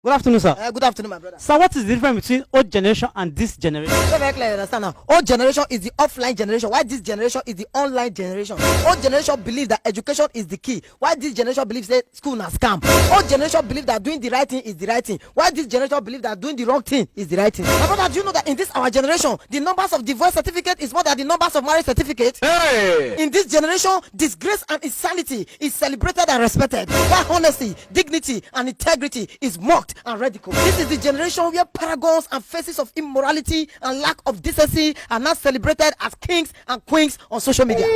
Good afternoon, sir. Good afternoon, my brother. Sir, what is the difference between old generation and this generation? Very clear, understand now. Old generation is the offline generation, while this generation is the online generation. Old generation believe that education is the key, while this generation believes that school na scam. Old generation believe that doing the right thing is the right thing, while this generation believe that doing the wrong thing is the right thing. My brother, do you know that in this our generation, the numbers of divorce certificate is more than the numbers of marriage certificate? Hey! In this generation, disgrace and insanity is celebrated and respected, while honesty, dignity, and integrity is mocked and ridiculed. This is the generation where paragons and faces of immorality and lack of decency are now celebrated as kings and queens on social media.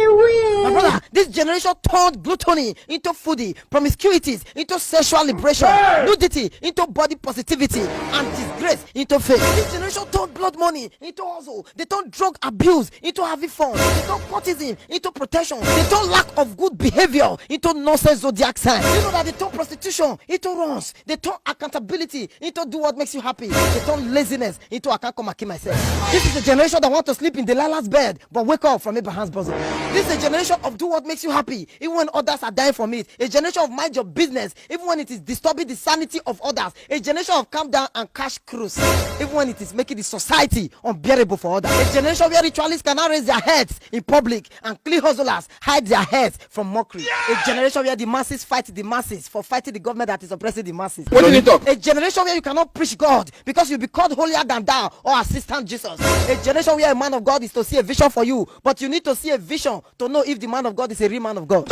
My brother, this generation turned gluttony into foodie, promiscuities into sexual liberation, nudity into body positivity, and disgrace into faith. This generation turned blood money into hustle. They turned drug abuse into having fun. They turned courtesan into protection. They turned lack of good behavior into nonsense zodiac sign. You know that they turn prostitution into runs. They turn accountability into do what makes you happy. They turn laziness into I can't come and kill myself. This is a generation that want to sleep in Delilah's bed but wake up from Abraham's bosom. This is a generation of do what makes you happy even when others are dying from it. A generation of mind your business even when it is disturbing the sanity of others. A generation of calm down and cash cruise even when it is making the society unbearable for others. A generation where ritualists cannot raise their heads in public and clean hustlers hide their heads from mockery. A generation where the masses fight the masses for fighting the government that is oppressing the masses. What did he talk? A generation where you cannot preach God because you'll be called holier than thou or assistant Jesus. A generation where a man of God is to see a vision for you, but you need to see a vision to know if the man of God is a real man of God.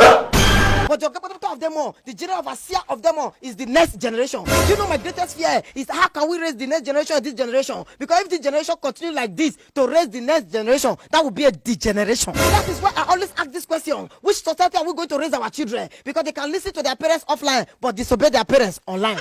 But the capital of them all, the general overseer of them all is the next generation. You know my greatest fear is how can we raise the next generation of this generation? Because if this generation continue like this to raise the next generation, that will be a degeneration. That is why I always ask this question: which society are we going to raise our children? Because they can listen to their parents offline but disobey their parents online.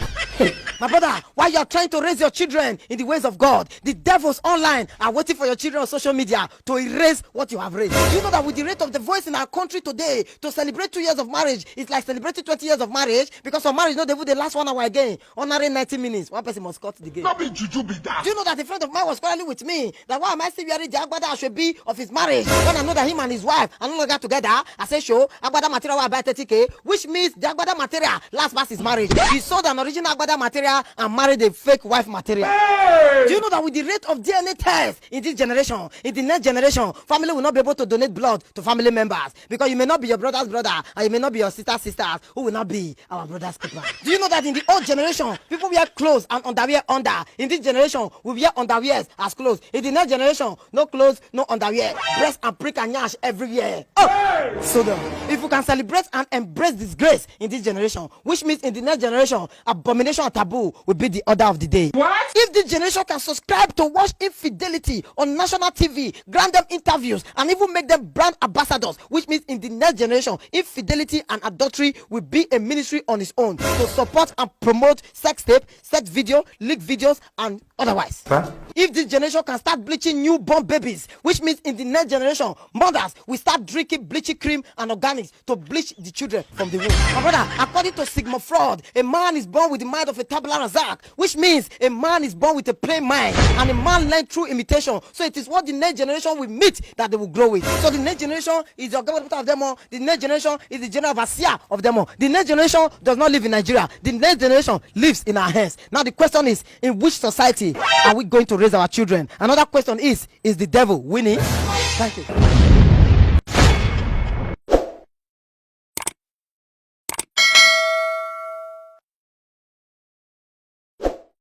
My brother, while you are trying to raise your children in the ways of God, the devils online are waiting for your children on social media to erase what you have raised. You know that with the rate of the voice in our country today, to celebrate 2 years of marriage, it's like celebrating 20 years of marriage, because for marriage, no, they would the last 1 hour again. Honoring 90 minutes, one person must cut the game. Not be juju be that. Do you know that a friend of mine was quarreling with me that why am I still wearing the agbada I should be of his marriage when I know that him and his wife are no longer together? I say, show agbada material will buy 30K, which means the agbada material last past his marriage. He sold an original agbada material and married a fake wife material. Hey! Do you know that with the rate of DNA tests in this generation, in the next generation, family will not be able to donate blood to family members because you may not be your brother's brother and you may not be your sister's sisters who will not be our brother's keeper. Do you know that in the old generation, people wear clothes and underwear under? In this generation, we wear underwears as clothes. In the next generation, no clothes, no underwear. Breast and prick and yash everywhere. Oh! Hey! So if you can celebrate and embrace disgrace in this generation, which means in the next generation, abomination and taboo will be the order of the day. What? If this generation can subscribe to watch infidelity on national TV, grant them interviews, and even make them brand ambassadors, which means in the next generation, infidelity and adultery will be a ministry on its own to support and promote sex tape, sex video, leak videos, and otherwise. Huh? If this generation can start bleaching newborn babies, which means in the next generation, mothers will start drinking bleaching cream and organics to bleach the children from the womb. My brother, according to Sigmund Freud, a man is born with the mind of a tabula rasa, which means a man is born with a plain mind, and a man learns through imitation. So it is what the next generation will meet that they will grow with. So the next generation is the government of them all. The next generation is the general overseer of them all. The next generation does not live in Nigeria. The next generation lives in our hands. Now the question is, in which society are we going to raise our children? Another question is the devil winning? Thank you.